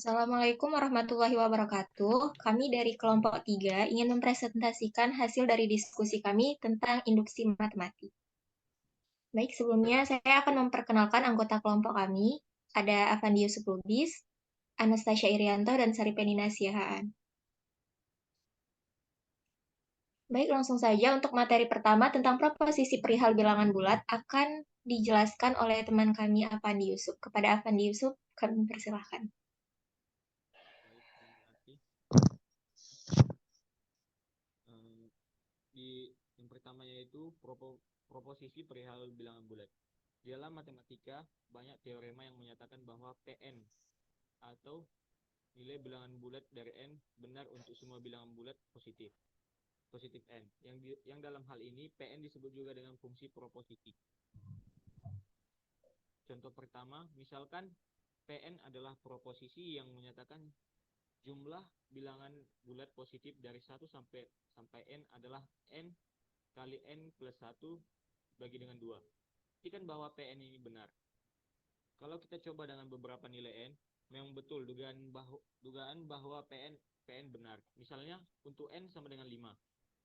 Assalamualaikum warahmatullahi wabarakatuh. Kami dari kelompok 3 ingin mempresentasikan hasil dari diskusi kami tentang induksi matematik. Baik, sebelumnya saya akan memperkenalkan anggota kelompok kami. Ada Avandi Yusuf Lubis, Anastasia Irianto, dan Saripeni Siahaan. Baik, langsung saja untuk materi pertama tentang proposisi perihal bilangan bulat akan dijelaskan oleh teman kami Avandi Yusuf. Kepada Avandi Yusuf, kami persilahkan. Baik, terima kasih. Yang pertama yaitu proposisi perihal bilangan bulat. Di dalam matematika, banyak teorema yang menyatakan bahwa Pn atau nilai bilangan bulat dari n benar untuk semua bilangan bulat positif n. Yang dalam hal ini Pn disebut juga dengan fungsi proposisi. Contoh pertama, misalkan Pn adalah proposisi yang menyatakan jumlah bilangan bulat positif dari 1 sampai n adalah n kali n plus 1 bagi dengan 2. Buktikan bahwa Pn ini benar. Kalau kita coba dengan beberapa nilai n, memang betul dugaan bahwa Pn benar. Misalnya untuk n sama dengan 5,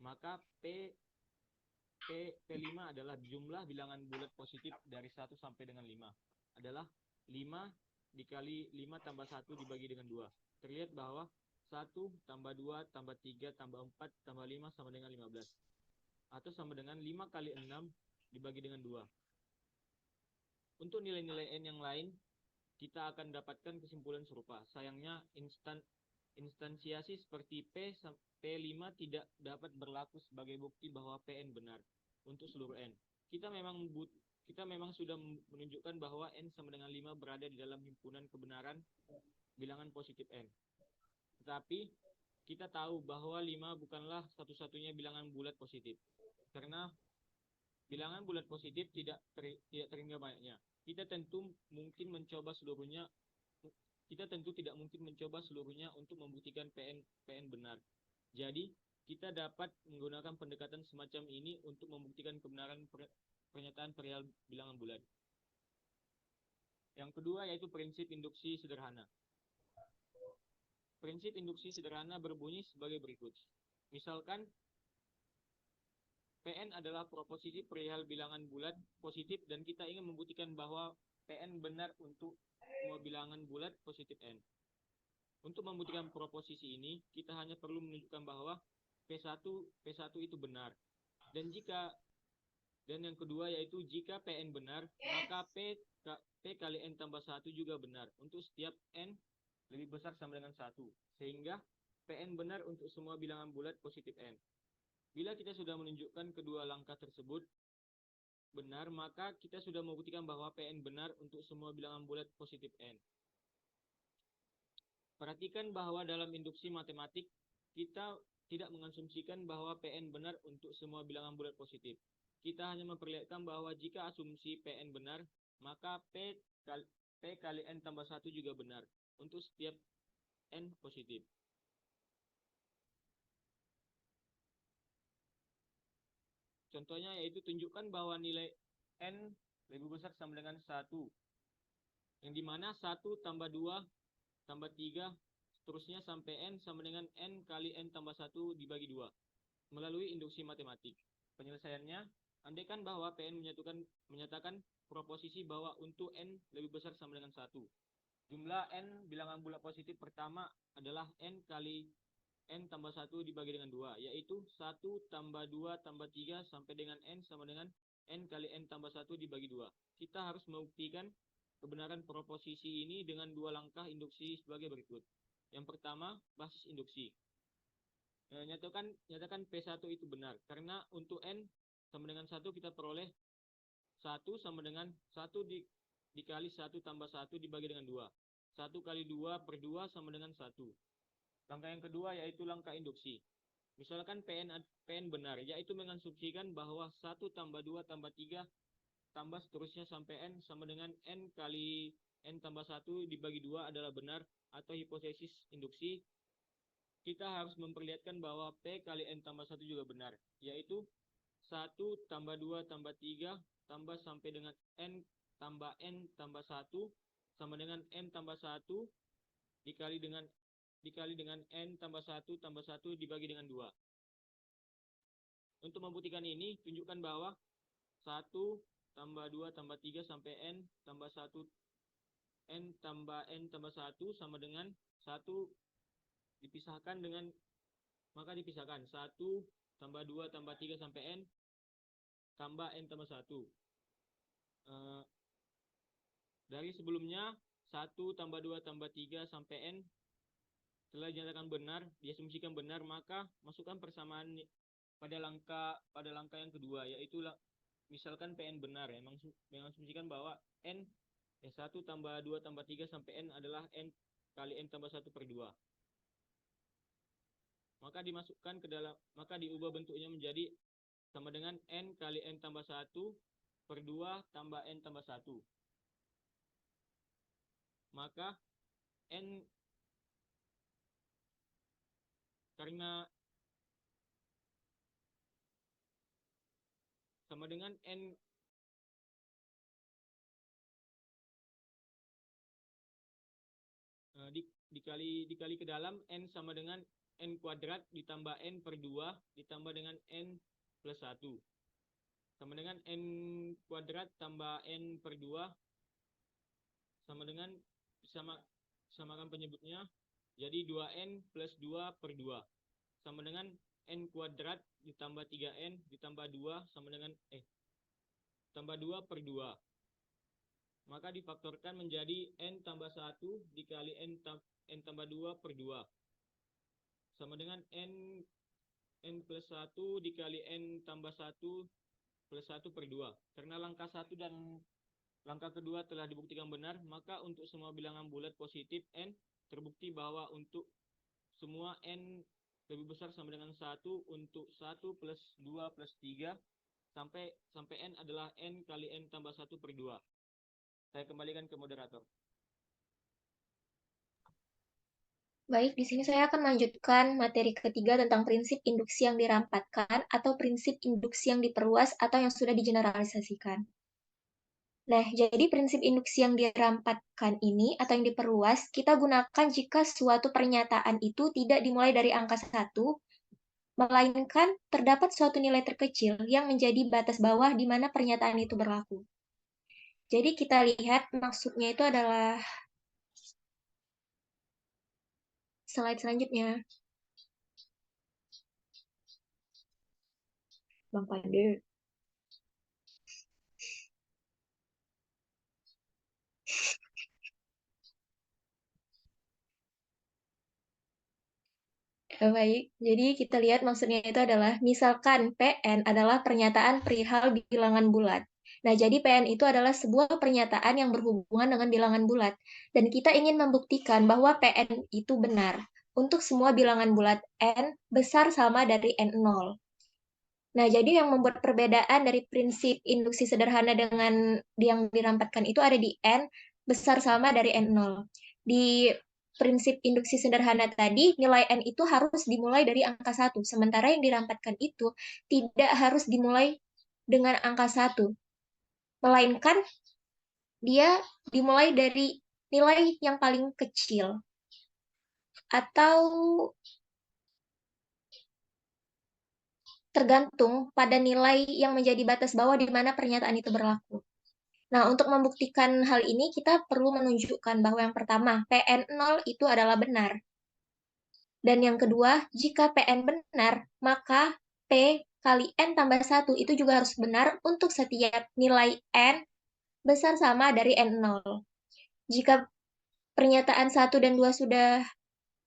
maka P5 adalah jumlah bilangan bulat positif dari 1 sampai dengan 5 adalah 5 dikali 5 tambah 1 dibagi dengan 2. Terlihat bahwa 1 tambah 2 tambah 3 tambah 4 tambah 5 sama dengan 15. Atau sama dengan 5 kali 6 dibagi dengan 2. Untuk nilai-nilai n yang lain, kita akan dapatkan kesimpulan serupa. Sayangnya instansiasi seperti P5 tidak dapat berlaku sebagai bukti bahwa Pn benar untuk seluruh n. Kita memang sudah menunjukkan bahwa n sama dengan 5 berada di dalam himpunan kebenaran bilangan positif n. Tetapi kita tahu bahwa 5 bukanlah satu-satunya bilangan bulat positif. Karena bilangan bulat positif tidak terhingga banyaknya. Kita tentu tidak mungkin mencoba seluruhnya untuk membuktikan Pn benar. Jadi, kita dapat menggunakan pendekatan semacam ini untuk membuktikan kebenaran pernyataan perihal bilangan bulat. Yang kedua yaitu prinsip induksi sederhana. Prinsip induksi sederhana berbunyi sebagai berikut. Misalkan Pn adalah proposisi perihal bilangan bulat positif dan kita ingin membuktikan bahwa Pn benar untuk semua bilangan bulat positif n. Untuk membuktikan proposisi ini, kita hanya perlu menunjukkan bahwa P1 itu benar. Dan yang kedua yaitu jika Pn benar, maka P kali n tambah 1 juga benar untuk setiap n lebih besar sama dengan 1. Sehingga Pn benar untuk semua bilangan bulat positif n. Bila kita sudah menunjukkan kedua langkah tersebut benar, maka kita sudah membuktikan bahwa Pn benar untuk semua bilangan bulat positif n. Perhatikan bahwa dalam induksi matematik, kita tidak mengasumsikan bahwa Pn benar untuk semua bilangan bulat positif. Kita hanya memperlihatkan bahwa jika asumsi Pn benar, maka P kali n tambah 1 juga benar untuk setiap n positif. Contohnya yaitu tunjukkan bahwa nilai n lebih besar sama dengan 1. Yang dimana 1 tambah 2 tambah 3 seterusnya sampai n sama dengan n kali n tambah 1 dibagi 2 melalui induksi matematik. Penyelesaiannya, andaikan bahwa Pn menyatakan proposisi bahwa untuk n lebih besar sama dengan 1. Jumlah n bilangan bulat positif pertama adalah n kali n tambah 1 dibagi dengan 2, yaitu 1 tambah 2 tambah 3 sampai dengan n sama dengan n kali n tambah 1 dibagi 2. Kita harus membuktikan kebenaran proposisi ini dengan dua langkah induksi sebagai berikut. Yang pertama, basis induksi. Nyatakan P1 itu benar, karena untuk n sama dengan 1 kita peroleh 1 sama dengan 1 dikali 1 tambah 1 dibagi dengan 2. 1 kali 2 per 2 sama dengan 1. Langkah yang kedua yaitu langkah induksi. Misalkan Pn benar, yaitu mengasumsikan bahwa 1 tambah 2 tambah 3 tambah seterusnya sampai n sama dengan n kali n tambah 1 dibagi 2 adalah benar atau hipotesis induksi. Kita harus memperlihatkan bahwa P kali n tambah 1 juga benar, yaitu 1 tambah 2 tambah 3 tambah sampai dengan n tambah 1 sama dengan n tambah 1 dikali dengan N tambah 1 dibagi dengan 2. Untuk membuktikan ini, tunjukkan bahwa 1 tambah 2 tambah 3 sampai N tambah 1 N tambah 1 sama dengan 1 dipisahkan dengan, maka dipisahkan 1 tambah 2 tambah 3 sampai N tambah N tambah 1. Dari sebelumnya 1 tambah 2 tambah 3 sampai N telah dinyatakan benar, diasumsikan benar, maka masukkan persamaan pada langkah yang kedua, yaitu misalkan PN benar, ya, mengasumsikan bahwa N 1 tambah 2 tambah 3 sampai N adalah N kali N tambah 1 per 2. Maka dimasukkan ke dalam, maka diubah bentuknya menjadi sama dengan N kali N tambah 1 per 2 tambah N tambah 1. Maka N, karena sama dengan N dikali ke dalam, N sama dengan N kuadrat ditambah N per 2 ditambah dengan N plus 1 sama dengan N kuadrat tambah N per 2 sama dengan, samakan penyebutnya, jadi 2N plus 2 per 2 sama dengan N kuadrat ditambah 3N ditambah 2 sama dengan tambah 2 per 2. Maka difaktorkan menjadi N tambah 1 dikali N tambah 2 per 2 sama dengan N plus 1 dikali N tambah 1 plus 1 per 2. Karena langkah 1 dan langkah kedua telah dibuktikan benar, maka untuk semua bilangan bulat positif N terbukti bahwa untuk semua N lebih besar sama dengan 1 untuk 1 plus 2 plus 3 sampai N adalah N kali N tambah 1 per 2. Saya kembalikan ke moderator. Baik, di sini saya akan melanjutkan materi ketiga tentang prinsip induksi yang dirampatkan atau prinsip induksi yang diperluas atau yang sudah digeneralisasikan. Nah, jadi prinsip induksi yang dirampatkan ini atau yang diperluas kita gunakan jika suatu pernyataan itu tidak dimulai dari angka 1, melainkan terdapat suatu nilai terkecil yang menjadi batas bawah di mana pernyataan itu berlaku. Jadi kita lihat maksudnya itu adalah slide selanjutnya. Bang Pande. Baik, jadi kita lihat maksudnya itu adalah, misalkan PN adalah pernyataan perihal bilangan bulat. Nah, jadi PN itu adalah sebuah pernyataan yang berhubungan dengan bilangan bulat. Dan kita ingin membuktikan bahwa PN itu benar untuk semua bilangan bulat N besar sama dari N0. Nah, jadi yang membuat perbedaan dari prinsip induksi sederhana dengan yang dirampatkan itu ada di N besar sama dari N0. Di prinsip induksi sederhana tadi, nilai N itu harus dimulai dari angka 1, sementara yang dirampatkan itu tidak harus dimulai dengan angka 1, melainkan dia dimulai dari nilai yang paling kecil, atau tergantung pada nilai yang menjadi batas bawah di mana pernyataan itu berlaku. Nah, untuk membuktikan hal ini, kita perlu menunjukkan bahwa yang pertama, PN0 itu adalah benar. Dan yang kedua, jika PN benar, maka P kali N tambah 1 itu juga harus benar untuk setiap nilai N besar sama dari N0. Jika pernyataan 1 dan 2 sudah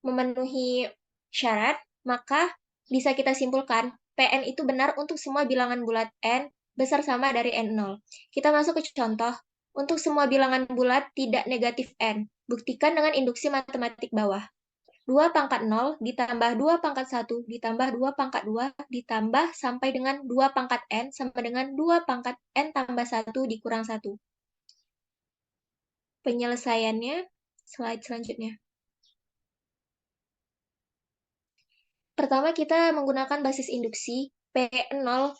memenuhi syarat, maka bisa kita simpulkan PN itu benar untuk semua bilangan bulat N besar sama dari N0. Kita masuk ke contoh. Untuk semua bilangan bulat tidak negatif N. Buktikan dengan induksi matematik bawah. 2 pangkat 0 ditambah 2 pangkat 1 ditambah 2 pangkat 2 ditambah sampai dengan 2 pangkat N sama dengan 2 pangkat N tambah 1 dikurang 1. Penyelesaiannya, slide selanjutnya. Pertama, kita menggunakan basis induksi P0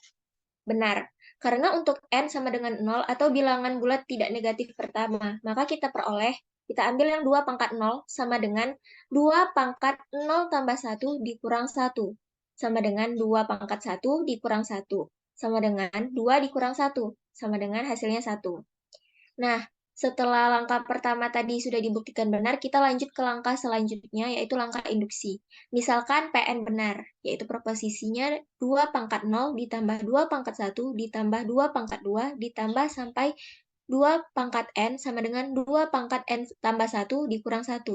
benar. Karena untuk N sama dengan 0 atau bilangan bulat tidak negatif pertama, maka kita peroleh Kita ambil yang 2 pangkat 0 sama dengan 2 pangkat 0 tambah 1 dikurang 1. Sama dengan 2 pangkat 1 dikurang 1. Sama dengan 2 dikurang 1. Sama dengan hasilnya 1. Nah, setelah langkah pertama tadi sudah dibuktikan benar, kita lanjut ke langkah selanjutnya, yaitu langkah induksi. Misalkan PN benar, yaitu proposisinya 2 pangkat 0 ditambah 2 pangkat 1 ditambah 2 pangkat 2 ditambah sampai 2 pangkat N sama dengan 2 pangkat N tambah 1 dikurang 1.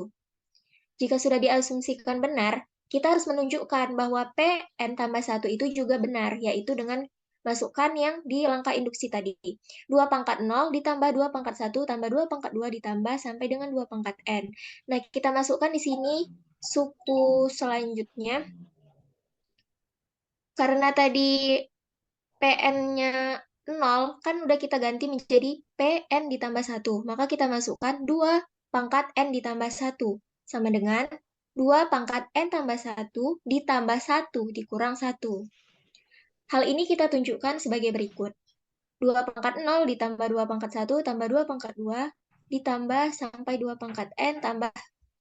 Jika sudah diasumsikan benar, kita harus menunjukkan bahwa Pn tambah 1 itu juga benar, yaitu dengan masukkan yang di langkah induksi tadi. 2 pangkat 0 ditambah 2 pangkat 1 tambah 2 pangkat 2 ditambah sampai dengan 2 pangkat N. Nah, kita masukkan di sini suku selanjutnya. Karena tadi PN-nya 0, kan udah kita ganti menjadi PN ditambah 1. Maka kita masukkan 2 pangkat N ditambah 1. Sama dengan 2 pangkat N tambah 1 ditambah 1 dikurang 1. Hal ini kita tunjukkan sebagai berikut. 2 pangkat 0 ditambah 2 pangkat 1 tambah 2 pangkat 2 ditambah sampai 2 pangkat N tambah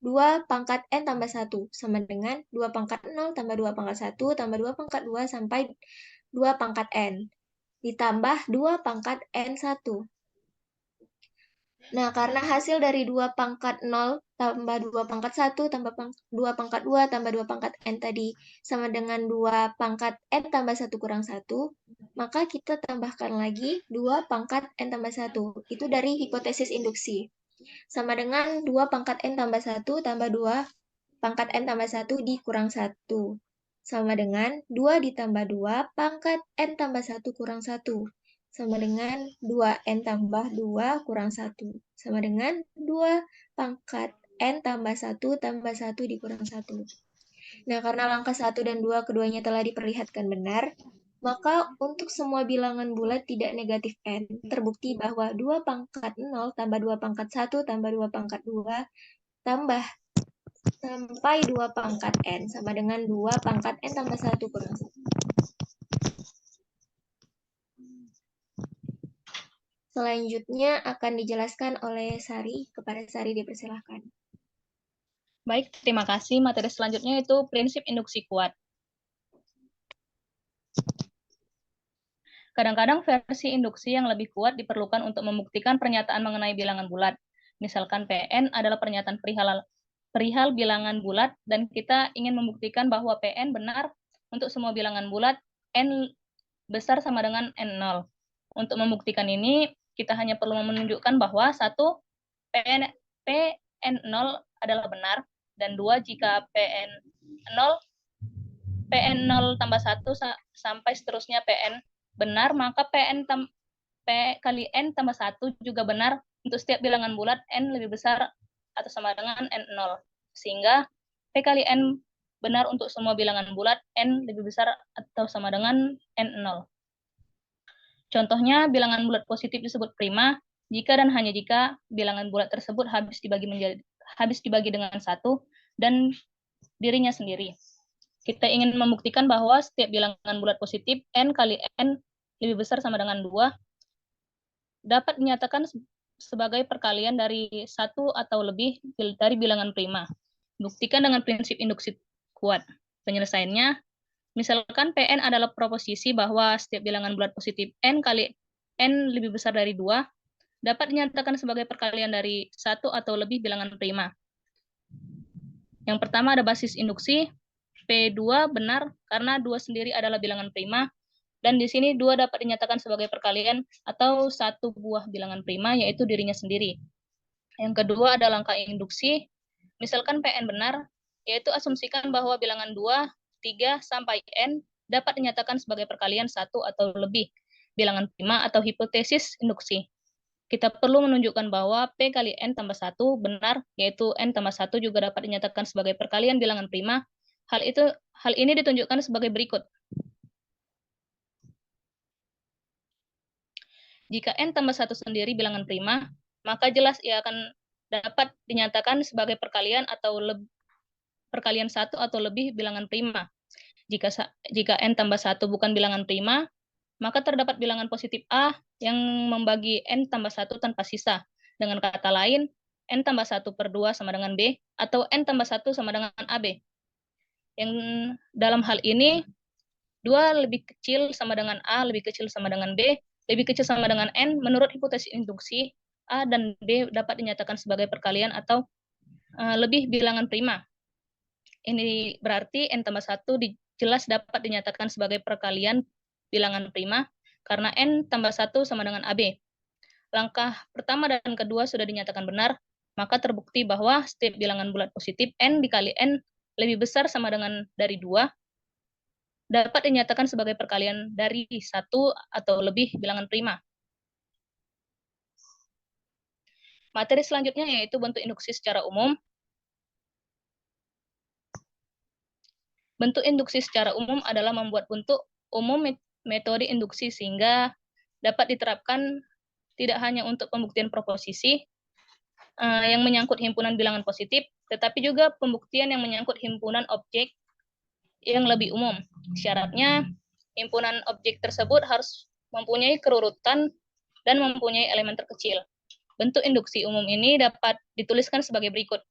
2 pangkat N tambah 1. Sama dengan 2 pangkat 0 tambah 2 pangkat 1 tambah 2 pangkat 2 sampai 2 pangkat N. Ditambah 2 pangkat N1. Nah, karena hasil dari 2 pangkat 0 tambah 2 pangkat 1 tambah 2 pangkat 2 tambah 2 pangkat N tadi sama dengan 2 pangkat N tambah 1 kurang 1, maka kita tambahkan lagi 2 pangkat N tambah 1. Itu dari hipotesis induksi. Sama dengan 2 pangkat N tambah 1 tambah 2 pangkat N tambah 1 dikurang 1. Sama dengan 2 ditambah 2 pangkat N tambah 1 kurang 1. Sama dengan 2N tambah 2 kurang 1. Sama dengan 2 pangkat N tambah 1 tambah 1 dikurang 1. Nah, karena langkah 1 dan 2 keduanya telah diperlihatkan benar, maka untuk semua bilangan bulat tidak negatif N, terbukti bahwa 2 pangkat 0 tambah 2 pangkat 1 tambah 2 pangkat 2 tambah sampai 2 pangkat N sama dengan 2 pangkat N tambah 1 kurang 1. Selanjutnya akan dijelaskan oleh Sari. Kepada Sari dipersilahkan. Baik, terima kasih. Materi selanjutnya itu prinsip induksi kuat. Kadang-kadang versi induksi yang lebih kuat diperlukan untuk membuktikan pernyataan mengenai bilangan bulat. Misalkan PN adalah pernyataan perihal bilangan bulat, dan kita ingin membuktikan bahwa PN benar untuk semua bilangan bulat N besar sama dengan N0. Untuk membuktikan ini, kita hanya perlu menunjukkan bahwa 1. PN0 adalah benar, dan 2. Jika PN0 tambah 1 sampai seterusnya PN benar, maka P kali N tambah 1 juga benar untuk setiap bilangan bulat N lebih besar atau sama dengan N0. Sehingga P kali N benar untuk semua bilangan bulat N lebih besar atau sama dengan N0. Contohnya, bilangan bulat positif disebut prima jika dan hanya jika bilangan bulat tersebut habis dibagi dengan 1 dan dirinya sendiri. Kita ingin membuktikan bahwa setiap bilangan bulat positif N kali N lebih besar sama dengan 2 dapat dinyatakan sebagai perkalian dari 1 atau lebih dari bilangan prima. Buktikan dengan prinsip induksi kuat. Penyelesaiannya, misalkan Pn adalah proposisi bahwa setiap bilangan bulat positif N kali N lebih besar dari 2 dapat dinyatakan sebagai perkalian dari 1 atau lebih bilangan prima. Yang pertama ada basis induksi, P2 benar karena 2 sendiri adalah bilangan prima, dan di sini 2 dapat dinyatakan sebagai perkalian atau satu buah bilangan prima, yaitu dirinya sendiri. Yang kedua ada langkah induksi, misalkan Pn benar, yaitu asumsikan bahwa bilangan 2, 3, sampai N dapat dinyatakan sebagai perkalian 1 atau lebih bilangan prima atau hipotesis induksi. Kita perlu menunjukkan bahwa P kali N tambah 1 benar, yaitu N tambah 1 juga dapat dinyatakan sebagai perkalian bilangan prima. Hal ini ditunjukkan sebagai berikut. Jika N tambah 1 sendiri bilangan prima, maka jelas ia akan dapat dinyatakan sebagai perkalian perkalian 1 atau lebih bilangan prima. Jika N tambah 1 bukan bilangan prima, maka terdapat bilangan positif A yang membagi N tambah 1 tanpa sisa. Dengan kata lain, N tambah 1 per 2 sama dengan B, atau N tambah 1 sama dengan AB. Yang dalam hal ini, 2 lebih kecil sama dengan A, lebih kecil sama dengan B, lebih kecil sama dengan N, menurut hipotesis induksi, A dan B dapat dinyatakan sebagai perkalian atau lebih bilangan prima. Ini berarti N tambah 1 jelas dapat dinyatakan sebagai perkalian bilangan prima, karena N tambah 1 sama dengan AB. Langkah pertama dan kedua sudah dinyatakan benar, maka terbukti bahwa setiap bilangan bulat positif N dikali N lebih besar sama dengan dari 2, dapat dinyatakan sebagai perkalian dari 1 atau lebih bilangan prima. Materi selanjutnya yaitu bentuk induksi secara umum. Bentuk induksi secara umum adalah membuat bentuk umum metode induksi sehingga dapat diterapkan tidak hanya untuk pembuktian proposisi yang menyangkut himpunan bilangan positif, tetapi juga pembuktian yang menyangkut himpunan objek yang lebih umum. Syaratnya, himpunan objek tersebut harus mempunyai kerurutan dan mempunyai elemen terkecil. Bentuk induksi umum ini dapat dituliskan sebagai berikut.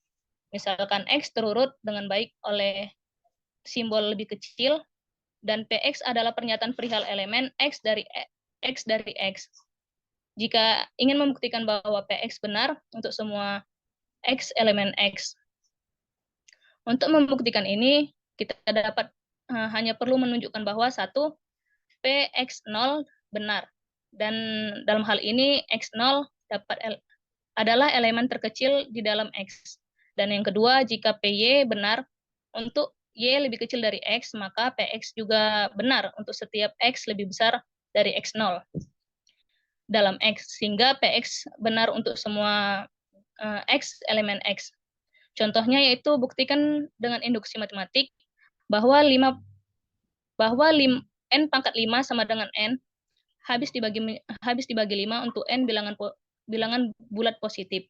Misalkan X terurut dengan baik oleh simbol lebih kecil, dan PX adalah pernyataan perihal elemen X dari X. Jika ingin membuktikan bahwa PX benar untuk semua X elemen X. Untuk membuktikan ini, kita dapat hanya perlu menunjukkan bahwa 1, PX0 benar. Dan dalam hal ini, X0 adalah elemen terkecil di dalam X. Dan yang kedua, jika PY benar untuk Y lebih kecil dari X, maka PX juga benar untuk setiap X lebih besar dari X0 dalam X, sehingga PX benar untuk semua X elemen X. Contohnya yaitu buktikan dengan induksi matematik bahwa N pangkat 5 sama dengan N habis dibagi 5 untuk N bilangan bulat positif.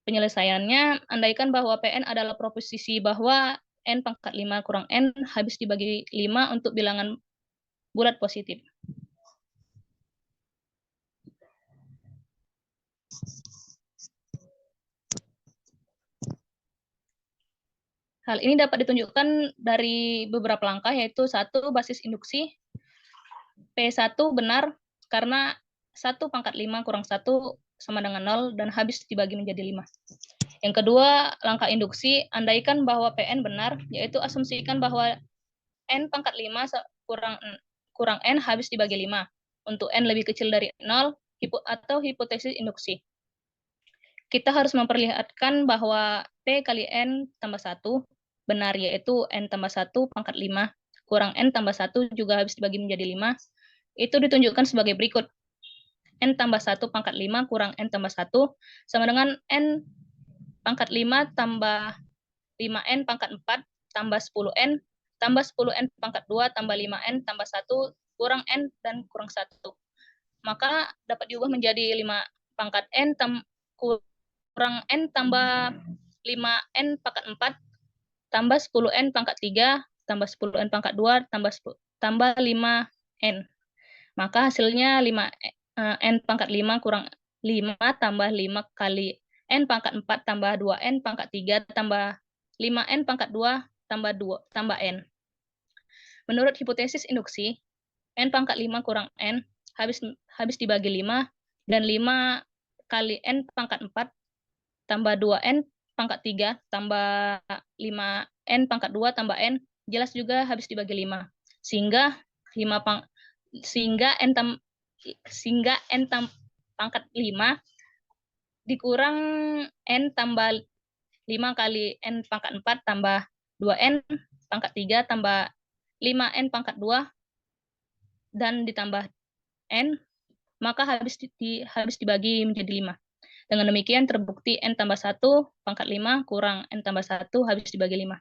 Penyelesaiannya, andaikan bahwa PN adalah proposisi bahwa N pangkat 5 kurang N habis dibagi 5 untuk bilangan bulat positif. Hal ini dapat ditunjukkan dari beberapa langkah, yaitu 1, basis induksi. P1 benar karena 1 pangkat 5 kurang 1 sama dengan 0 dan habis dibagi menjadi 5. Yang kedua, langkah induksi, andaikan bahwa PN benar, yaitu asumsikan bahwa N pangkat 5 kurang N habis dibagi 5. Untuk N lebih kecil dari 0, atau hipotesis induksi. Kita harus memperlihatkan bahwa P kali N tambah 1 benar, yaitu N tambah 1 pangkat 5 kurang N tambah 1 juga habis dibagi menjadi 5. Itu ditunjukkan sebagai berikut. N tambah 1 pangkat 5 kurang N tambah 1 sama dengan N pangkat 5 tambah 5N pangkat 4 tambah 10N tambah 10N pangkat 2 tambah 5N tambah 1 kurang N dan kurang 1. Maka dapat diubah menjadi 5 pangkat N kurang N tambah 5N pangkat 4 tambah 10N pangkat 3 tambah 10N pangkat 2 tambah 5N. Maka hasilnya 5N pangkat 5 kurang 5 tambah 5 kali N pangkat 4 tambah 2N pangkat 3 tambah 5N pangkat 2 tambah N. Menurut hipotesis induksi, N pangkat 5 kurang N habis dibagi 5, dan 5 kali N pangkat 4 tambah 2N pangkat 3 tambah 5N pangkat 2 tambah N jelas juga habis dibagi 5. Sehingga N pangkat 5 dikurang N tambah 5 kali N pangkat 4 tambah 2N pangkat 3 tambah 5N pangkat 2 dan ditambah N, maka habis dibagi menjadi 5. Dengan demikian terbukti N tambah 1 pangkat 5 kurang N tambah 1 habis dibagi 5.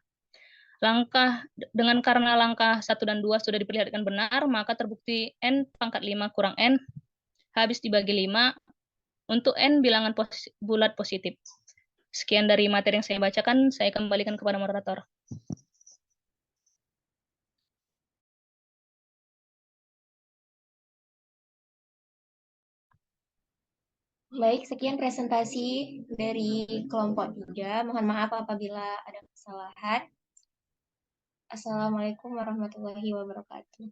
Karena langkah 1 dan 2 sudah diperlihatkan benar, maka terbukti N pangkat 5 kurang N habis dibagi 5 untuk N bilangan bulat positif. Sekian dari materi yang saya bacakan, saya kembalikan kepada moderator. Baik, sekian presentasi dari kelompok 3. Mohon maaf apabila ada kesalahan. Assalamualaikum warahmatullahi wabarakatuh.